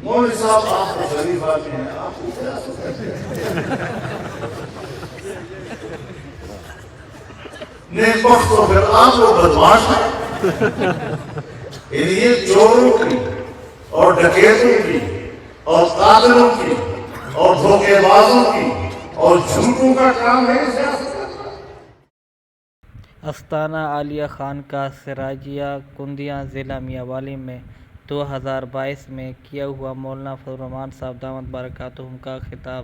مولوی صاحب آپ تو شریف آدمی ہیں، آپ کو کیا نیک بخت تو پھر آپ لوگ بدماش ہیں۔ یعنی یہ چوروں کی اور ڈکیتوں کی اور قاتلوں کی اور دھوکے بازوں کی اور جھوٹوں کا کام ہے سیاست۔ استانہ عالیہ خانقاہ سراجیہ کندیاں ضلع میاں میں 2022 میں کیا ہوا مولانا فضل الرحمان صاحب دامت برکاتہم کا خطاب،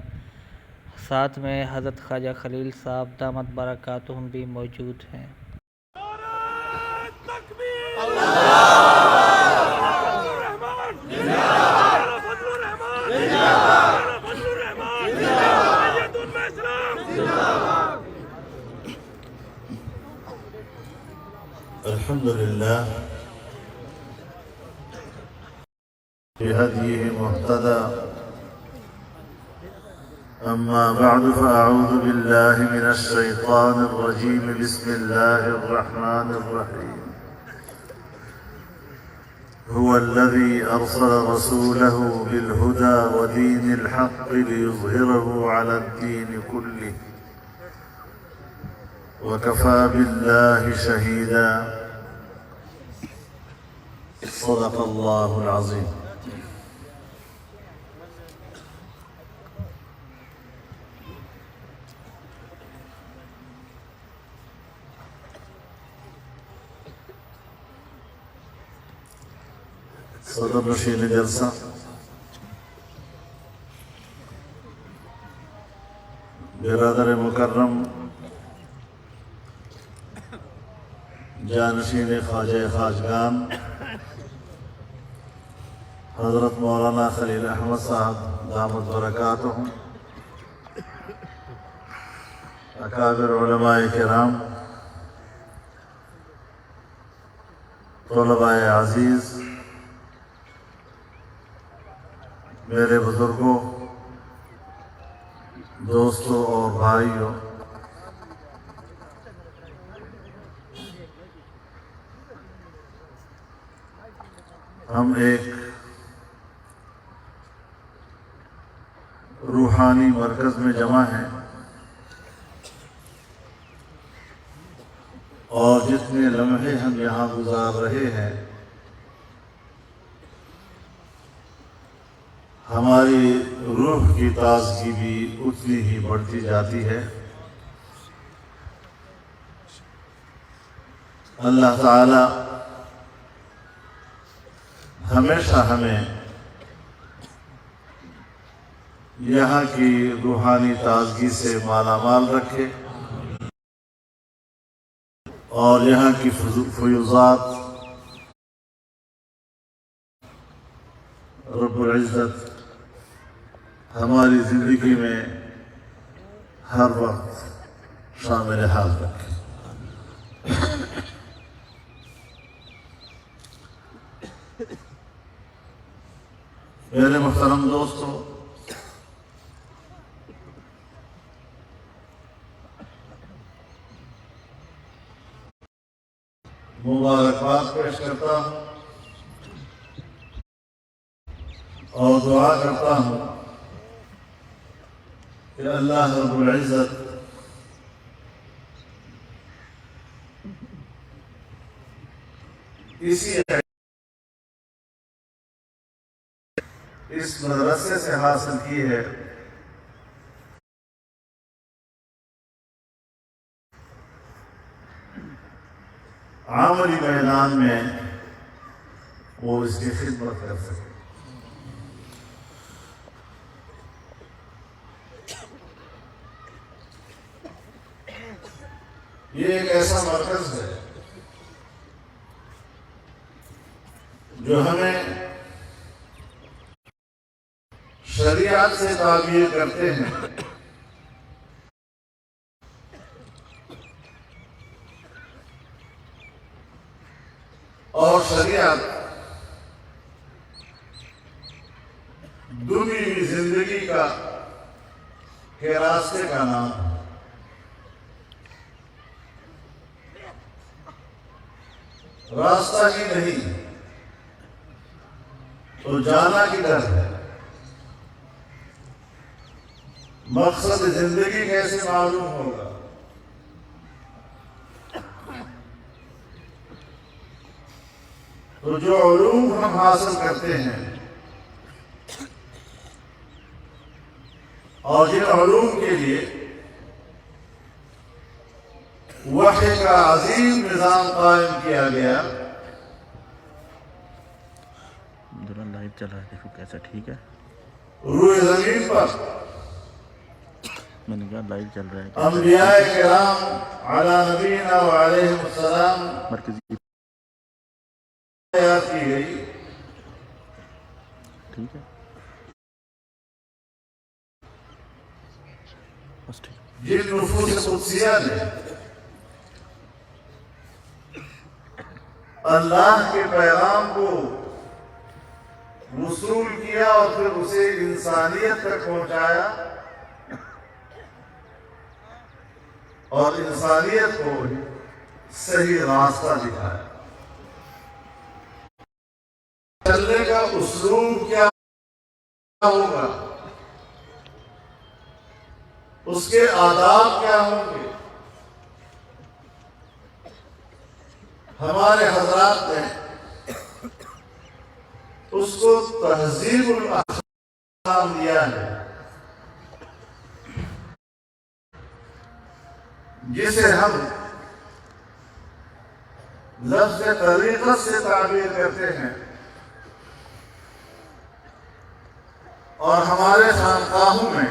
ساتھ میں حضرت خواجہ خلیل صاحب دامت برکاتہم بھی موجود ہیں۔ الحمدللہ بہدیہ مہتدی، اما بعد فاعوذ باللہ من الشیطان الرجیم، بسم اللہ الرحمن الرحیم۔ هو الذي أرسل رسوله بالهدى ودين الحق ليظهره على الدين كله وكفى بالله شهيدا، صدق الله العظيم۔ صدر نشین جلسہ، برادر مکرم جانشین خواجہ خواجگان حضرت مولانا خلیل احمد صاحب دامت برکاتہم، اکابر علماء کرام، طلباء عزیز، میرے بزرگوں، دوستوں اور بھائیوں، ہم ایک روحانی مرکز میں جمع ہیں اور جتنے لمحے ہم یہاں گزار رہے ہیں ہماری روح کی تازگی بھی اتنی ہی بڑھتی جاتی ہے۔ اللہ تعالی ہمیشہ ہمیں یہاں کی روحانی تازگی سے مالا مال رکھے اور یہاں کی فیوضات رب العزت ہماری زندگی میں ہر وقت شامل حال رکھے۔ میرے محترم دوستو، مبارکباد پیش کرتا ہوں اور دعا کرتا ہوں کہ اللہ رب العزت اس مدرسے سے حاصل کی ہے عملی میدان میں وہ اس کی خدمت کر سکے۔ یہ ایک ایسا مرکز ہے جو ہمیں شریعت سے تعبیر کرتے ہیں اور شریعت دنیوی زندگی کے راستے کا نام ہے۔ راستہ ہی نہیں تو جانا کدھر ہے؟ مقصد زندگی کیسے معلوم ہوگا؟ تو جو علوم ہم حاصل کرتے ہیں اور جن علوم کے لیے وحی کا عظیم نظام قائم کیا گیا، ذرا لائیو چلا ہے، دیکھو کیسا ٹھیک ہے؟ روئے زمین پر میں نے کہا لائیو چل رہا ہے، انبیاء کرام علی نبینا و علیہم السلام مرکزی یاد کی گئی، ٹھیک ہے بس ٹھیک ہے۔ جن نفوس قدسیہ نے اللہ کے پیغام کو وصول کیا اور پھر اسے انسانیت تک پہنچایا اور انسانیت کو صحیح راستہ دکھایا۔ چلنے کا اسلوب کیا ہوگا، اس کے آداب کیا ہوں گے، ہمارے حضرات نے اس کو تہذیب الاخلاق دیا ہے، جسے ہم لفظ طریقت سے تعبیر کرتے ہیں اور ہمارے خانقاہوں میں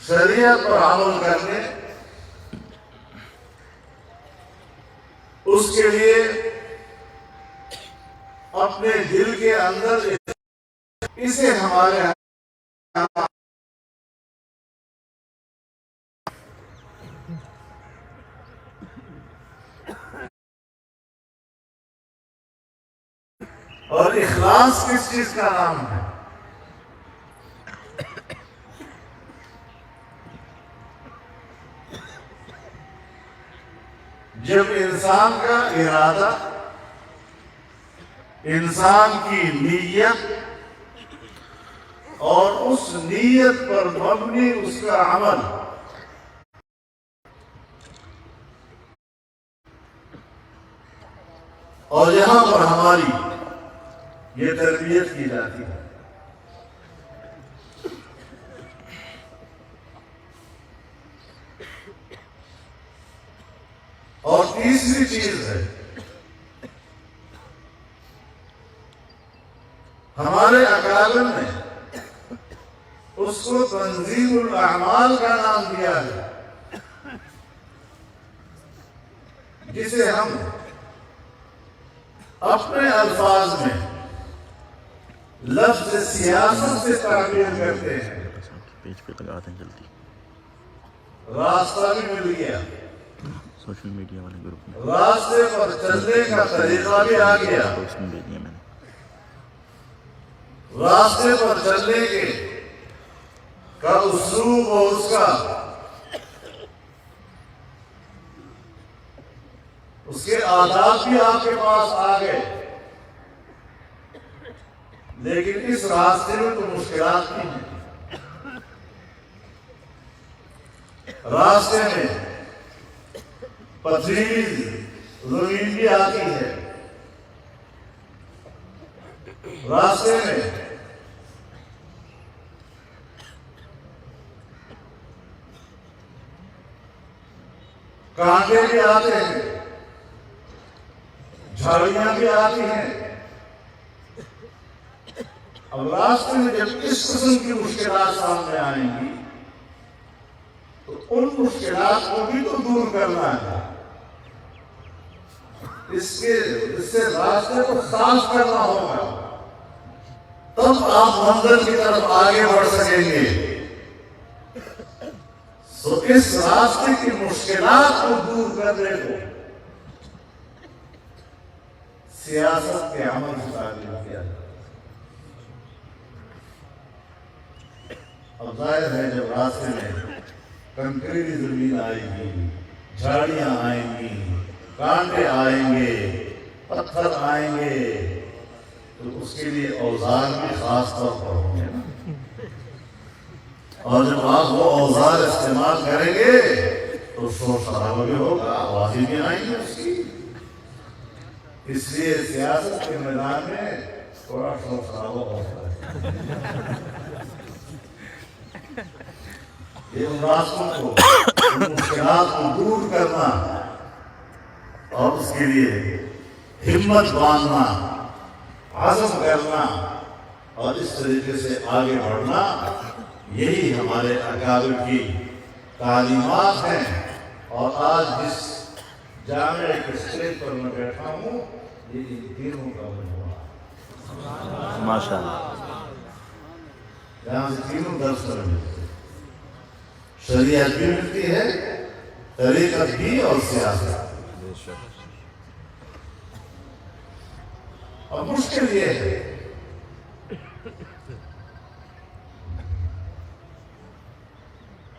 شریعت پر عمل کرنے، اس کے لیے اپنے دل کے اندر اسے ہمارے اور اخلاص کس چیز کا نام ہے؟ جب انسان کا ارادہ، انسان کی نیت اور اس نیت پر مبنی اس کا عمل اور یہاں پر ہماری یہ تربیت کی جاتی ہے۔ اور تیسری چیز ہے، ہمارے اکابر نے اس کو تنظیم الاعمال کا نام دیا ہے، جسے ہم اپنے الفاظ میں لفظ سیاست سے تعبیر کرتے ہیں۔ پیج پہ لگا دیں جلدی، راستہ بھی مل گیا، سوشل میڈیا والے گروپ میں راستے پر چلنے کا طریقہ بھی آ گیا، اس میں بھیج دیا میں نے۔ راستے پر چلنے کے کا اسلوب اور اس کے آداب بھی آپ کے پاس آ گئے، لیکن اس راستے میں تو مشکلات نہیں ہیں۔ راستے میں پتھریلی زمین بھی آتی ہے، راستے میں کانٹے بھی آتے ہیں، جھاڑیاں بھی آتی ہیں۔ اب راستے میں جب اس قسم کی مشکلات سامنے آئیں گی تو ان مشکلات کو بھی تو دور کرنا ہے، اس سے راستے کو صاف کرنا ہوگا، تب آپ منزل کی طرف آگے بڑھ سکیں گے۔ تو اس راستے کی مشکلات کو دور کرنے کو سیاست کے عمل سے تعبیر کیا جاتا ہے۔ اب ظاہر ہے جب راستے میں کنکریٹی زمین آئے گی، جھاڑیاں آئیں گی، کانٹے آئیں گے، پتھر آئیں گے تو اس کے لیے اوزار بھی خاص طور پر ہوں گے نا، اور جب آپ وہ اوزار استعمال کریں گے تو شور شرابہ بھی ہوگا، آوازیں بھی آئیں گی اس کی۔ اس لیے سیاست کے میدان میں تھوڑا شور شرابہ ہوتا ہے۔ یہ ان راستوں کو، ان مشکلات کو دور کرنا اور اس کے لیے ہمت باندھنا، عزم کرنا اور اس طریقے سے آگے بڑھنا، یہی ہمارے اکابر کی تعلیمات ہیں۔ اور آج جس جامعہ کے اسٹیج پر میں بیٹھا ہوں، یہ ان تینوں کا مجموعہ ہے۔ ماشاء اللہ۔ یہاں سے تینوں درس پر ملتے ہیں، شریعت بھی ملتی ہے، طریقت بھی اور سیاست۔ اور مشکل یہ ہے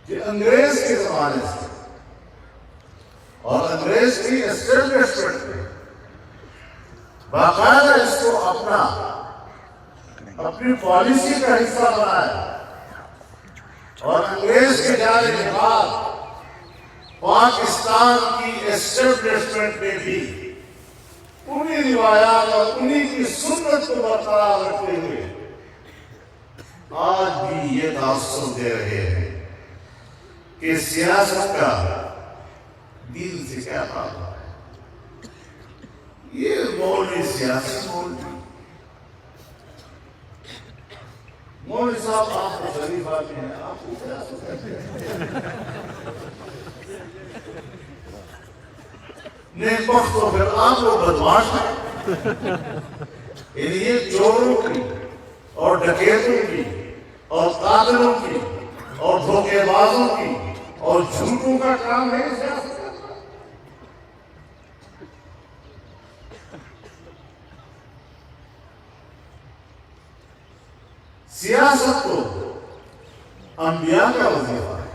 کہ انگریز کے زمانے سے اور انگریز کی اسٹیبلشمنٹ میں باقاعدہ اس کو اپنی پالیسی کا حصہ بنایا، اور انگریز کے جانے کے بعد پاکستان کی اسٹیبلشمنٹ میں بھی انہی روایات اور انہی کی سنت کو برقرار رکھتے ہوئے آج بھی یہ تاثر دے رہے ہیں کہ سیاست کا دین سے کیا تعلق ہے۔ یہ مولوی سیاسی مولوی صاحب آپ کو شریف آتے ہیں، آپ کو سیاست کرتے ہیں۔ نیک بخت تو پھر آپ لوگ بدماش ہیں، یعنی یہ چوروں کی اور ڈکیتوں کی اور قاتلوں کی اور دھوکے بازوں کی اور جھوٹوں کا کام ہے سیاست کرنا۔ سیاست تو انبیاء کا وظیفہ ہے۔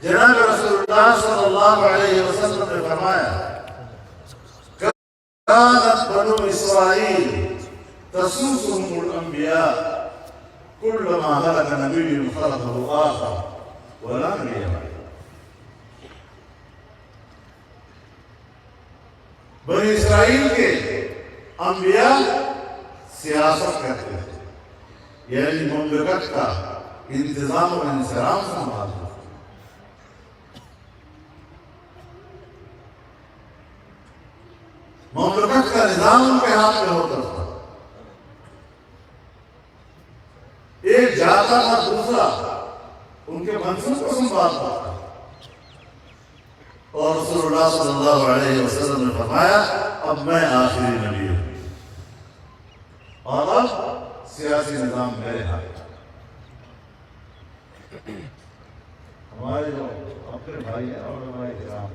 جناب رسول اللہ صلی اللہ علیہ وسلم نے فرمایا، كانت بنو اسرائیل تسوسهم الانبیاء كلما هلك نبي خلفه آخر ولا نبي بعده۔ بنی اسرائیل کے انبیاء سیاست کرتے تھے، یعنی مملکت کا انتظام و انصرام سنبھالتے تھے۔ مملکت کا نظام ان کے ہاتھ میں ہوتا تھا، ایک جاتا تھا دوسرا ان کے منصب کو سنبھالتا تھا۔ اور رسول اللہ صلی اللہ علیہ وسلم نے فرمایا، اب میں آخری نبی ہوں اور اب سیاسی نظام میرے ہاتھ میں۔ ہمارے جو اپنے بھائی ہیں اور ہمارے کرام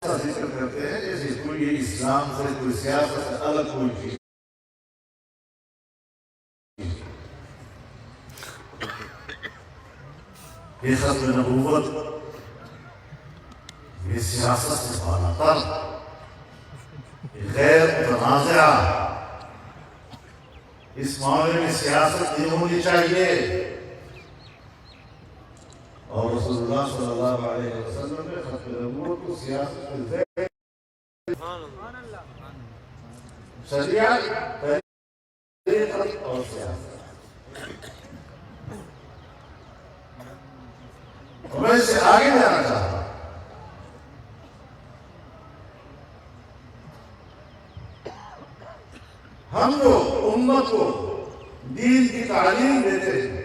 ذکر کرتے ہیں جیسے کوئی اسلام سے، کوئی سیاست سے الگ کوئی چیز۔ یہ ختم نبوت، یہ سیاست سے بالا تر، یہ غیر متنازعہ، اس معاملے میں سیاست نہیں ہونی چاہیے۔ اور رسول اللہ صلی اللہ علیہ وسلم نے ختم نبوت کو سیاست کے ذریعے شریعت، طریقت اور سیاست۔ میں اس سے آگے جانا چاہتا ہوں۔ ہم لوگ امت کو دین کی تعلیم دیتے ہیں،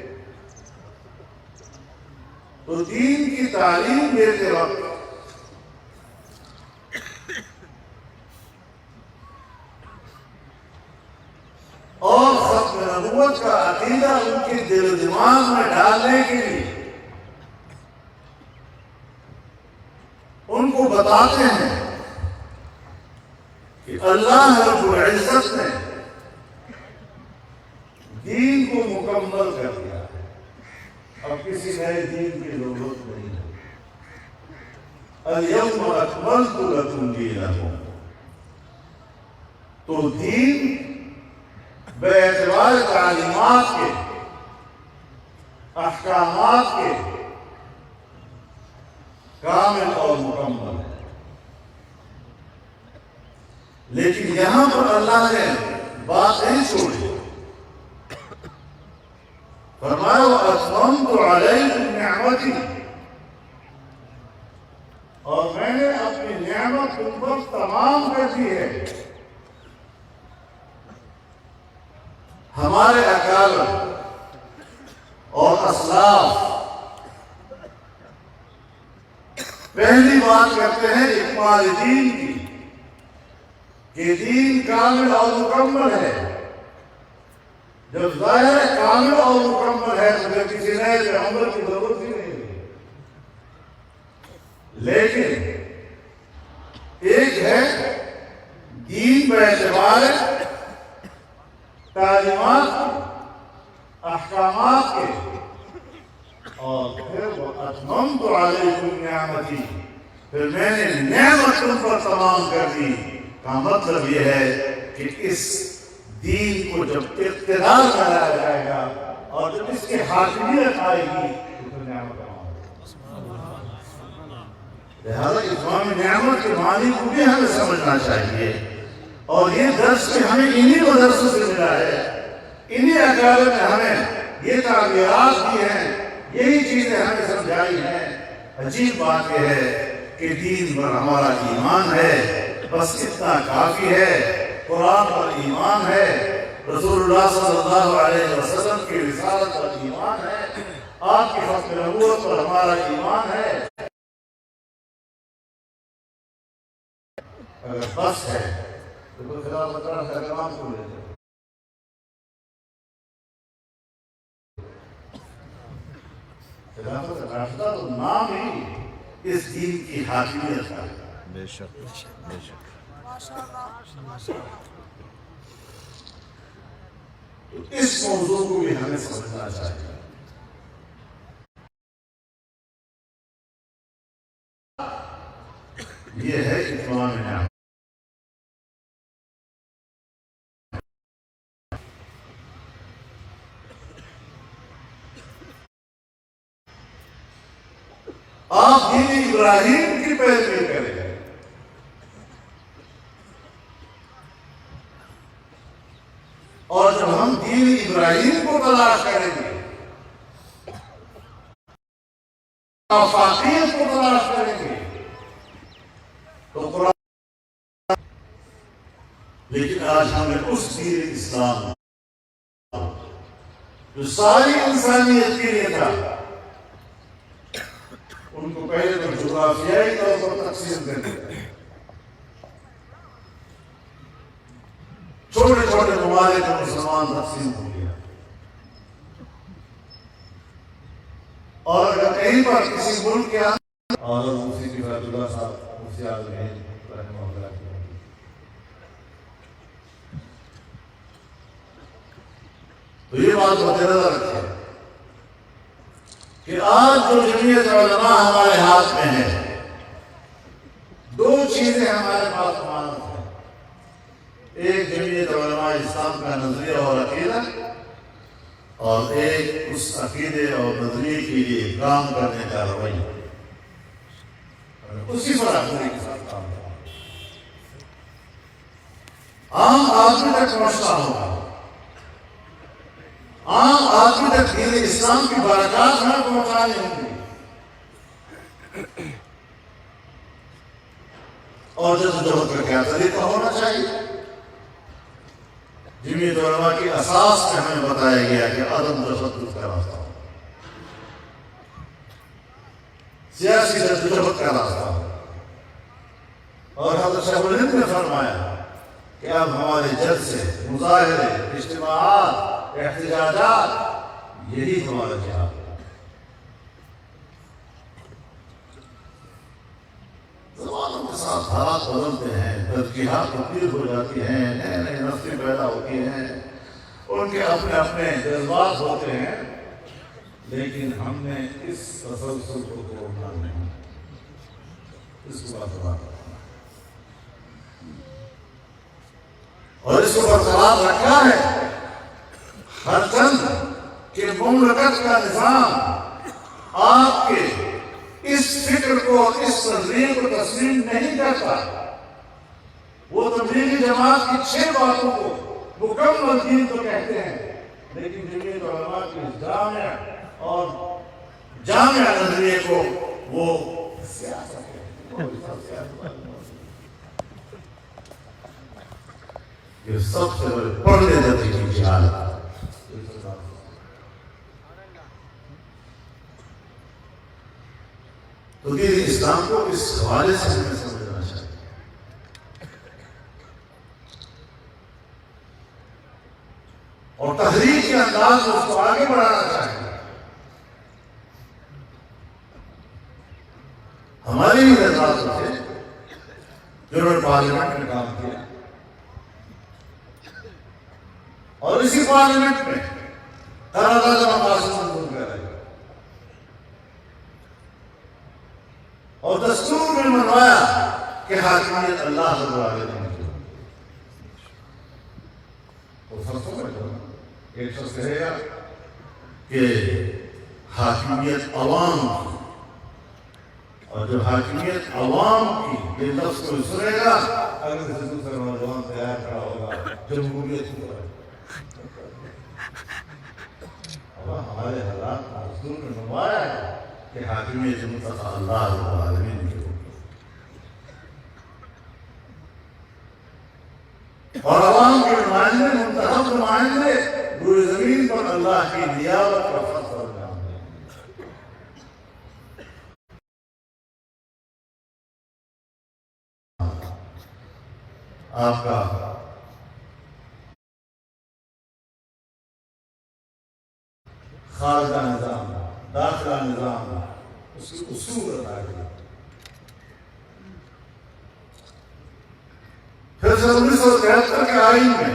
تو دین کی تعلیم دیتے وقت اور ختم نبوت کا عقیدہ ان کے دل و دماغ میں ڈالنے کے لیے ان کو بتاتے ہیں کہ اللہ رب العزت نے دین کو مکمل کر دیا ہے، اب کسی کسی نئے دین کی ضرورت نہیں ہے۔ الیوم اکملت لکم دینکم، تو دین بے اعتبار تعلیمات کے، احکامات کے کامل اور مکمل ہے۔ لیکن یہاں پر اللہ نے بات نہیں چھوڑی، فرمایا وَأَتْمَمْتُ عَلَيْكُمْ نِعْمَتِي، اور میں نے اپنی نعمت تم پر تمام کر دی ہے۔ ہمارے اکابر اور اسلاف پہلی بات کرتے ہیں اکمال دین کی، کہ دین کامل اور مکمل ہے۔ جب ظاہر کامل اور مکمل ہے تو پھر کسی نئے پیغمبر کی ضرورت ہی نہیں ہے۔ لیکن ایک ہے دین بے اعتبار تعلیمات احکامات کے، اور پھر وَأَتْمَمْتُ عَلَيْكُمْ نِعْمَتِي، پھر میں نے نعمت تم پر تمام کر دی، کا مطلب یہ ہے کہ اس دین کو جب اقتدار میں لایا جائے گا اور جب اس کی حاکمیت آئے گی تو پھر نعمت لہذا اتمام نعمت کے معنی کو بھی ہمیں سمجھنا چاہیے، اور یہ درس بھی ہمیں انہی مدرسوں سے ملا ہے، انہی اکابر نے ہمیں یہ تعبیرات دی ہیں، یہی چیزیں ہمیں سمجھائی ہیں۔ عجیب بات یہ ہے کہ دین پر ہمارا ایمان ہے، بس اتنا کافی ہے، قرآن پر ایمان ہے، رسول اللہ صلی اللہ علیہ وسلم کی رسالت پر ایمان ہے، آپ کی ختم نبوت پر ہمارا ایمان ہے۔ اگر بس ہے تو کوئی خلافت راشدہ کا نام کیوں لیتے؟ خلافت راشدہ تو نام ہی اس دین کی حاکمیت کا ہے۔ بے شک بے شک۔ تو اس موضوع کو بھی ہمیں سمجھنا چاہیے۔ یہ ہے اتمام نعمت۔ آپ دین ابراہیم کی پیروی کریں، اور جب ہم دین ابراہیم کو تلاش کریں گے، آفاقیت کو تلاش کریں گے، تو قرآن، لیکن آج ہمیں اس دین اسلام جو ساری انسانیت کے لیے تھا، ان کو پہلے تو جغرافیائی طور پر تقسیم کر دیا، چھوٹے چھوٹے ممالک میں مسلمان تقسیم ہو گیا، اور اگر کہیں پر کسی ملک کے اندر، اور مفتی کفایت اللہ صاحب مفتی اعظم ہند رحمہ اللہ کی، تو یہ بات مد نظر رکھیں کہ آج جو جمعیت علماء ہمارے ہاتھ میں ہے، دو چیزیں ہمارے پاس امانت ہیں۔ ایک جمعیت علماء اسلام کا نظریہ اور عقیدہ، اور ایک اس عقیدے اور نظریے کے لیے کام کرنے کا رویہ، اسی پر عقیدے کے ساتھ کام کرنا۔ عام آدمی تک پہنچنا ہوگا، عام آدمی تک دین اسلام کی برکات ہمیں پہنچانی ہوں گی، اور جدوجہد کا کیا طریقہ ہونا چاہیے؟ جمعیت علماء کی اساس میں ہمیں بتایا گیا کہ عدم تشدد کا راستہ ہو، سیاسی جدوجہد کا راستہ ہو، اور حضرت شیخ الہند نے فرمایا کہ اب ہمارے جلسے، مظاہرے، اجتماعات، احتجاجات، یہی ہمارا جہاد ہے۔ زمانوں کے ساتھ حالات بدلتے ہیں، ترجیحات تبدیل ہو جاتی ہیں، نئے نئے نسلیں پیدا ہوتی ہیں، ان کے اپنے اپنے جذبات ہوتے ہیں، لیکن ہم نے اس تسلسل کو توڑنا نہیں، اس کو برقرار رکھنا اور اس کو برقرار رکھا ہے۔ ہر چند کہ مملکت کا نظام آپ کے اس فکر کو، اس نظریے کو تسلیم نہیں کرتا۔ وہ تبلیغی جماعت کی 6 باتوں کو مکمل دین تو کہتے ہیں، لیکن جمعیت علماء کی جامع اور جامع نظریے کو وہ سیاست کہتے ہیں۔ یہ سب سے بڑے پردے درجے کی جہالت ہے۔ تو دین اسلام کو اس حوالے سے ہمیں سمجھنا چاہیے۔ اور تحریک کے انداز میں اس کو آگے بڑھانا چاہیے۔ ہمارے ہی حضرات تھے جنہوں نے پارلیمنٹ میں کام کیا، اور اسی پارلیمنٹ میں قرارداد مقاصد منظور کرائے اور دستور میں منوایا کہ حاکمیت اللہ رب العالمین کی۔ تو فرض سمجھ لو، ایک شخص کہے گا کہ حاکمیت عوام کی، اور جب حاکمیت عوام کی یہ لفظ کوئی سنے گا، اگر سے دوسرا نوجوان تیار کھڑا ہوگا جمہوریت کی طرح۔ ہمارے حالات دستور میں منوایا ہے کہ حاکمیت مطلق اللہ رب العالمین کی ہوگی، اور عوام کے نمائندے، منتخب نمائندے روئے زمین پر اللہ کی نیابت کا فرض انجام دیں۔ آپ کا خارجہ نظام، داخلہ نظام، اس کی اصول ادا کیا۔ پھر 1973 کے آئین میں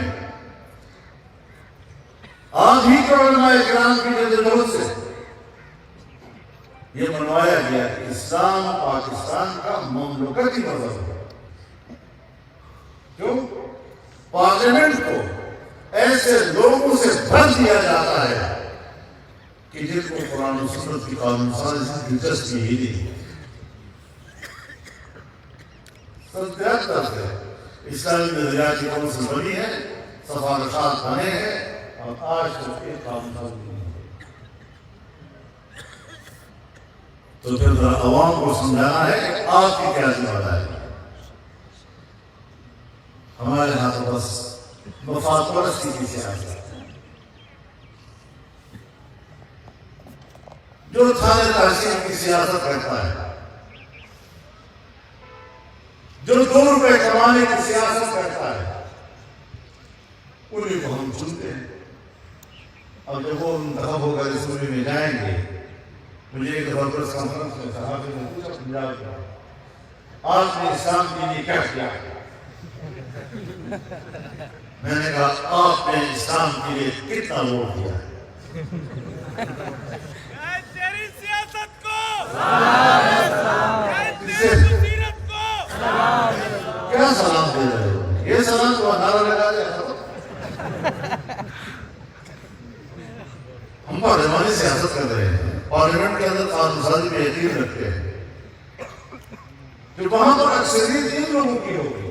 آپ ہی کے علماء اکرام کی جدوجہد سے یہ منوایا گیا کہ اسلام پاکستان کا مملکتی مذہب ہے۔ کیوں؟ پارلیمنٹ کو ایسے لوگوں سے بھر دیا جاتا ہے کہ جن کو قرآن و سنت کی قانون سازی سے دلچسپی ہی نہیں۔ 73 سے اسلامی نظریات کی کونسل بنی ہے، سفارشات بنے ہیں، اور آج تک ایک قانون سازی نہیں ہوئی۔ تو پھر ذرا عوام کو سمجھانا ہے کہ آپ کی کیا ذمہ داری ہے۔ ہمارے ہاں تو بس مفاد پرستی کی سیاست ہے۔ جو تھانے تحصیل کی سیاست کرتا ہے، جو 2 روپے کمانے کی سیاست کرتا ہے، انہیں کو ہم چنتے ہیں۔ اب جب وہ منتخب ہو کر اسمبلی میں جائیں گے، مجھے ایک دفعہ پریس کانفرنس میں صحافی نے پوچھا پنجاب کا، آپ نے اسلام کے لیے کیا کیا؟ میں نے کہا آپ نے اسلام کے لیے کتنا ووٹ دیا ہے؟ تیری سیاست کو، کیا سلام دے رہے ہو؟ یہ سلام تو نعرہ لگا دیا۔ ہم پارلیمانی سیاست کر رہے ہیں، پارلیمنٹ کے اندر قانون سازی میں یقین رکھتے ہیں، جو وہاں پر اکثریت ان لوگوں کی ہوگی،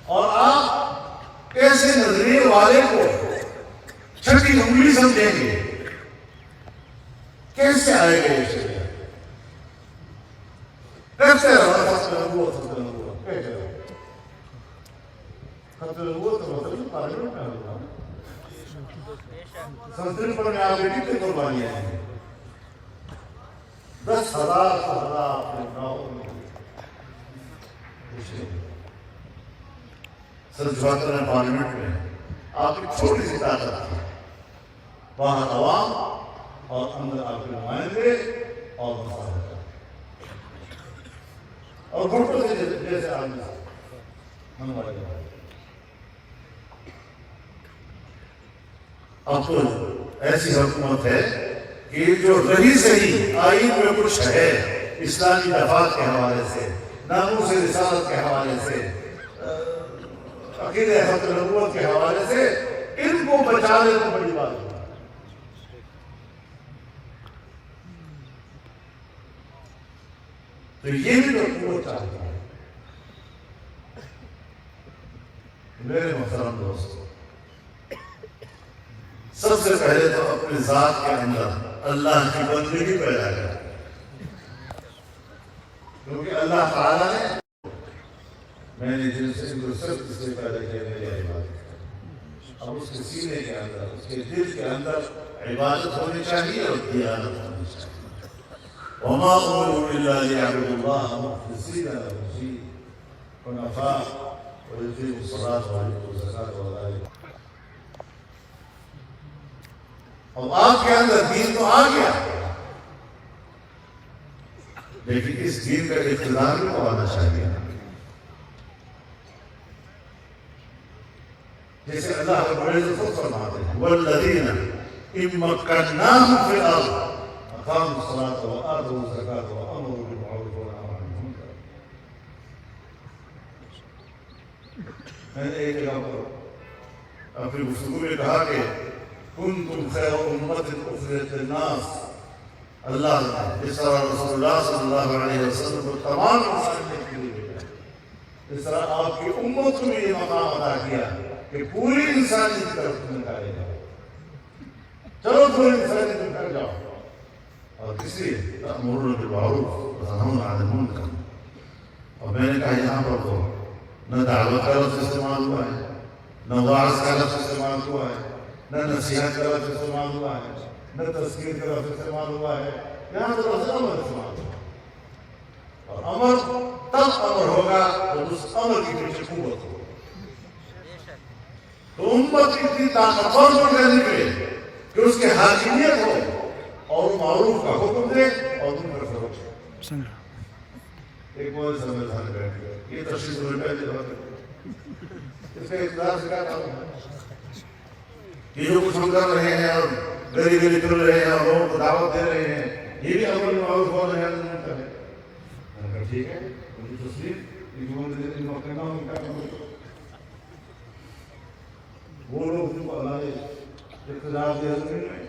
اور آپ ایسے نظریے والے کو چھٹی انگلی سمجھیں گے، کیسے آئے گا یہ شریعت؟ کیسے رہا ختم نبوت، ختم نبوت کہتے رہو۔ ختم نبوت تو مطلب پارلیمنٹ میں ہوگا۔ سنتری پر میں آپ نے کتنے قربانیاں ہیں؟ 10,000 اپنے گناہوں میں سر 74 میں پارلیمنٹ میں آپ کی چھوٹی سی طاقت تھی، باہر عوام اور اندر آپ کے نمائندے اور مساحت، اور گھٹوں سے جیسے آدمی منوائے گئے۔ اب تو ایسی حکومت ہے کہ جو رہی صحیح آئین میں کچھ ہے اسلامی دفات کے حوالے سے، ناموس رسالت کے حوالے سے، عقیدہ حق نبوت کے حوالے سے، ان کو بچا لے تو بڑی بات ہے۔ تو یہ بھی تو حکومت چاہتا ہے۔ میرے محترم دوست، سب سے پہلے تو اپنے ذات کے اندر اللہ کی بندگی پیدا کریں، کیونکہ اللہ تعالیٰ نے میں نے جن سے ان کو صرف اس لیے پیدا کیا میری عبادت، اب اس کے سینے کے اندر، اس کے دل کے اندر عبادت ہونی چاہیے اور دیانت ہونی چاہیے۔ وما أمروا إلا ليعبدوا الله مخلصين له الدين حنفاء ويقيموا الصلاة ويؤتوا الزكاة وذلك۔ اور آپ کے اندر دین تو آ گیا، لیکن اس دین کا اقتدار بھی تو آنا چاہیے۔ جیسے اللہ رب العزت خود فرماتے ہیں والذین إن مكناهم في الأرض أقاموا الصلاة وآتوا الزكاة وأمروا بالمعروف ونهوا عن المنكر۔ میں نے ایک جگہ پر اپنی گفتگو میں کہا کہ کنتم خیر امت اخرجت للناس، اللہ نے جس طرح رسول اللہ صلی اللہ علیہ وسلم کو تمام انسانیت کے لیے بھیجا، اس طرح آپ کی امت کو بھی یہ مقام ادا کیا کہ پوری انسانیت کی طرف تم نکالے جاؤ، چلو پوری انسانیت میں کر جاؤ۔ اور کسی تأمرون بالمعروف وتنہون عن المنکر، اور میں نے کہا یہاں پر تو نہ دعوت کا لفظ استعمال ہوا ہے، نہ واعظ کا لفظ استعمال ہوا ہے، نہ نصیحت کا لفظ استعمال ہوا ہے، نہ تذکیر کا لفظ استعمال ہوا ہے، یہاں تو لفظ امر استعمال ہوا ہے۔ اور امر تب امر ہوگا جب اس امر کی پیچھے قوت ہو، تو امت اتنی طاقتور بن کر نکلے کہ اس کے حاکمیت ہو اور معروف کا حکم دے اور منکر سے روکے۔ ایک بہت سمجھدار بیٹھ گیا، یہ تشریف میں پہلے بات اس کا اقتدار سے کیا کام ہے؟ یہ جو کچھ ہم کر رہے ہیں اور گلی گلی پھر رہے ہیں اور لوگوں کو دعوت دے رہے ہیں، یہ بھی امر بالمعروف اور نہی عن المنکر ہے۔ میں نے کہا ٹھیک ہے، مجھے تسلیم، ان مکنا میں کیا کام ہے؟ وہ لوگ جن کو اللہ نے اقتدار دیا زمین میں،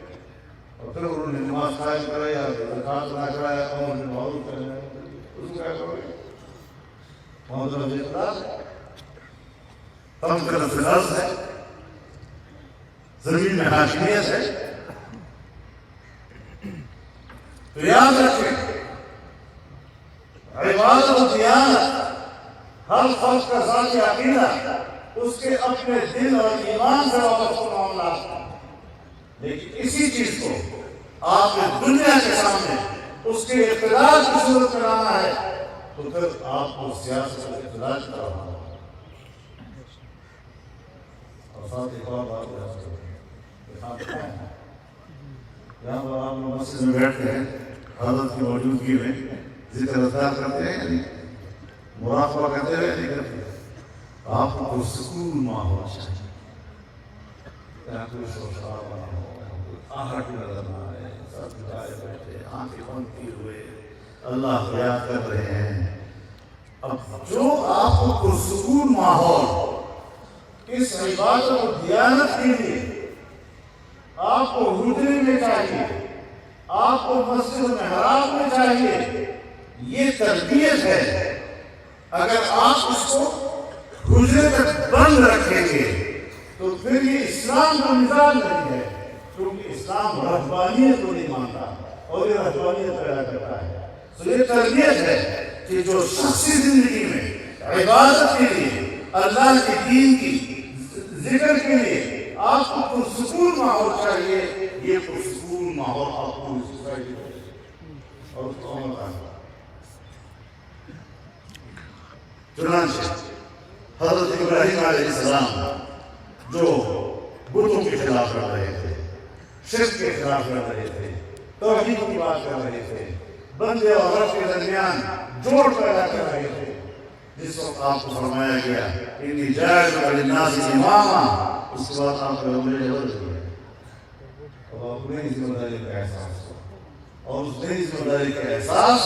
اور پھر انہوں نے نماز قائم کرایا، زکوٰۃ ادا کرایا، امر بالمعروف کرنا، اس کو کیا کرو گے؟ محمد اقتدار تم کا فلاس ہے، زمین میں حاکمیت ہے۔ تو یاد رکھیں عبادت و دیانت ہر فرد کا ذاتی عقیدہ اس کے اپنے دل اور ایمان سے وابستہ معاملات ہیں، لیکن اسی چیز کو آپ نے دنیا کے سامنے اس کے اقتدار کی صورت میں لانا ہے تو پھر آپ کو سیاست کا اقتدار کی طرف آنا ہے۔ اور ساتھ ایک اور بات یہاں پر آپ لوگ مسجد میں بیٹھتے ہیں، حضرت کی موجودگی میں ذکر اذکار کرتے ہیں، یعنی مراقبہ کرتے ہوئے نہیں کرتے، آپ کو پرسکون ماحول چاہیے، یہاں کوئی شور شرابہ نہ ہو، آہٹ نظر نہ آئے، سب جائے بیٹھے آنکھیں بند کیے ہوئے اللہ کو یاد کر رہے ہیں۔ اب جو آپ کو پرسکون ماحول اس عبادت و دیانت کے لیے آپ کو حجرے میں چاہیے، آپ کو مسجد محراب میں چاہیے، یہ تربیت ہے۔ اگر آپ اس کو حجرے تک بند رکھیں گے تو پھر یہ اسلام کا مزاج نہیں ہے، کیونکہ اسلام رہبانیت کو نہیں مانتا اور یہ رہبانیت پیدا کرتا ہے۔ تو یہ تربیت ہے کہ جو شخصی زندگی میں عبادت کے لیے، اللہ کے دین کی ذکر کے لیے آپ کو پرسکون ماحول چاہیے، یہ پرسکون ماحول آپ کو سوسائٹی اور اس کو عمل کرنا۔ چنانچہ حضرت ابراہیم علیہ السلام جو بتوں کے خلاف لڑ رہے تھے، شرک کے خلاف لڑ رہے تھے، توحید کی بات کر رہے تھے، بندے اور رب کے درمیان جوڑ پیدا کر رہے تھے، جس وقت آپ کو فرمایا گیا انی جاعل للناس اماما، اس کے بعد آپ کا عمر بدل گیا۔ اپنی ذمہ داری کا احساس ہو، اور اس نئی ذمہ داری کا احساس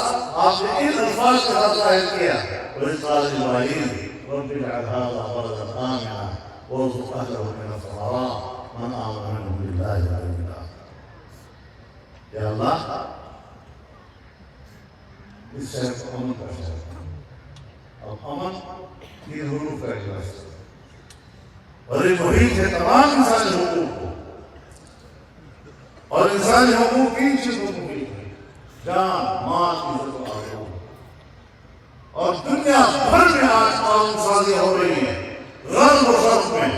آپ نے ان الفاظ کے ساتھ ظاہر کیا، وَإِذْ قَالَ إِبْرَاهِيمُ رَبِّ اجْعَلْ هَٰذَا بَلَدًا آمِنًا وَارْزُقْ أَهْلَهُ مِنَ الثَّمَرَاتِ مَنْ آمَنَ مِنْهُم بِاللَّهِ وَالْيَوْمِ الْآخِرِ۔ یا اللہ اس شہر کو امن کا شہر، اور امن کی حروف کا اجلاس، اور یہ محیط ہے تمام انسانی حقوق کو، اور انسانی حقوق تین چیزوں کو ملی ہے: جان، مال، عزت و آبرو۔ اور دنیا بھر میں آج قانون سازی ہو رہی ہے، غرب و شرق میں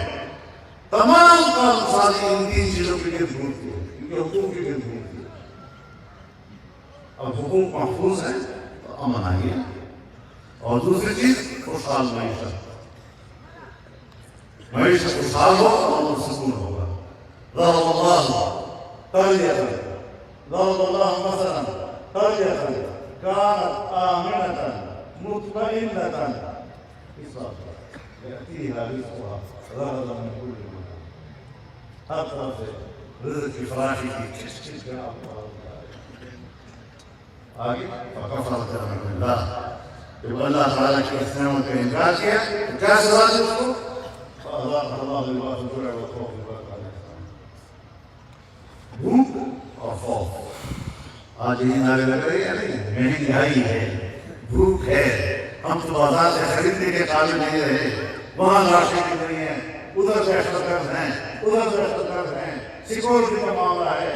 تمام قانون سازی ان تین چیزوں کے گرد گھومتی ہے، ان کے حقوق کے گرد گھومتی ہے۔ اب حقوق محفوظ ہیں تو امن آئیے، اور دوسری چیز خوشحال معیشت، معیشت خوشحال ہو اور سکون ہوگا۔ ضرب اللہ قرية ضرب الله مثلا قرية كانت آمنة مطمئنة يأتيها رزقها رغدا من كل مكان، ہر طرف سے رزق کی فراخی کی کس چیز کا آگے فکفرت بِأَنْعُمِ اللَّهِ، جب اللہ تعالیٰ کی اس نعمت کا انکار کیا تو کیا سزا دی اس کو؟ فَأَذَاقَهَا اللَّهُ لِبَاسَ الْجُوعِ وَالْخَوْفِ بِمَا كَانُوا يَصْنَعُونَ۔ بھوک اور خوف، آج یہی نعرے لگ رہی ہے نہیں، مہنگائی ہے، بھوک ہے، ہم تو بازار سے خریدنے کے قابل نہیں رہے، وہاں لاشیں مل رہی ہیں، ادھر دہشت گرد ہیں، ادھر دہشت گرد ہیں، سیکورٹی کا معاملہ ہے۔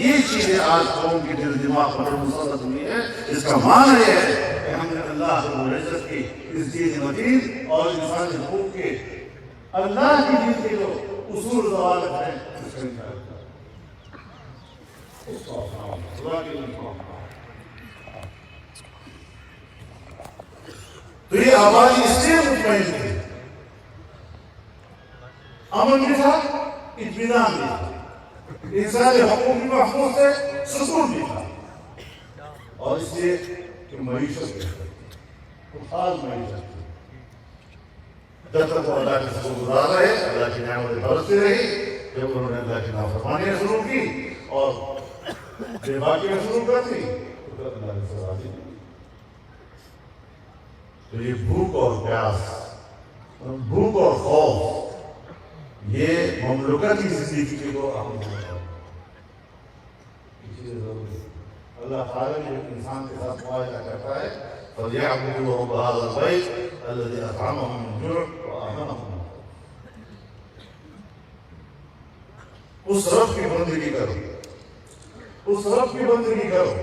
یہ چیزیں آج قوم کے دل دماغ پر مسلط ہوئی ہیں۔ اس کا معنی یہ ہے کہ ہم نے اللہ رب العزت کی اس دین متین اور انسانی حقوق کے اللہ کی دین کے جو اصول ضوابط ہیں اس کا انکار کیا، اس کو اپناؤ، خدا کے دین کو اپناؤ۔ تو یہ آبادی اس لیے مطمئن تھی، امن بھی تھا، اطمینان بھی تھا، انسانی حقوق بھی محفوظ تھے، سکون بھی تھا، اور اس لیے کہ معیشت بھی تھی، خوشحال معیشت تھی۔ جب تک وہ اللہ کے شکر گزار رہے، اللہ کی نعمتیں برستی رہی، جب انہوں نے اللہ کی نافرمانیاں شروع کی اور بے باکیاں شروع کر دی تو پھر اللہ نے سزا دی۔ تو یہ بھوک اور پیاس، بھوک اور خوف، یہ مملکتی زندگی کے دو اہم ہیں۔ اللہ تعالیٰ نے انسان کے ساتھ معاہدہ کرتا ہے فَلْيَعْبُدُوا رَبَّ هَٰذَا الْبَيْتِ الَّذِي أَطْعَمَهُم مِّن جُوعٍ وَآمَنَهُم مِّنْ خَوْفٍ۔ اس رب کی بندگی کرو، اس رب کی بندگی کرو۔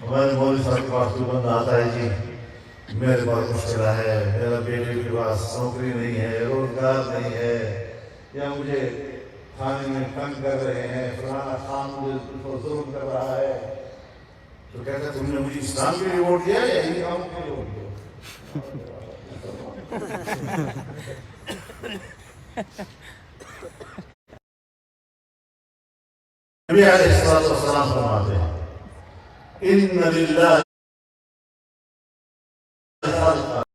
ہمارے مولوی صاحب کے پاس کوئی بندہ آتا ہے، جی میرے پاس مشکلہ ہے، میرا بیٹے کے پاس نوکری نہیں ہے، روزگار نہیں ہے، یا مجھے کھانے میں تنگ کر رہے ہیں، فلانا خان مجھے ظلم کر رہا ہے، تو کہتا ہے تم نے مجھے اسلام کے لیے ووٹ دیا یا انہی کاموں کے لیے ووٹ دیا؟ نبی علیہ السلام فرماتے ہیں اِنَّ لِلَّهِ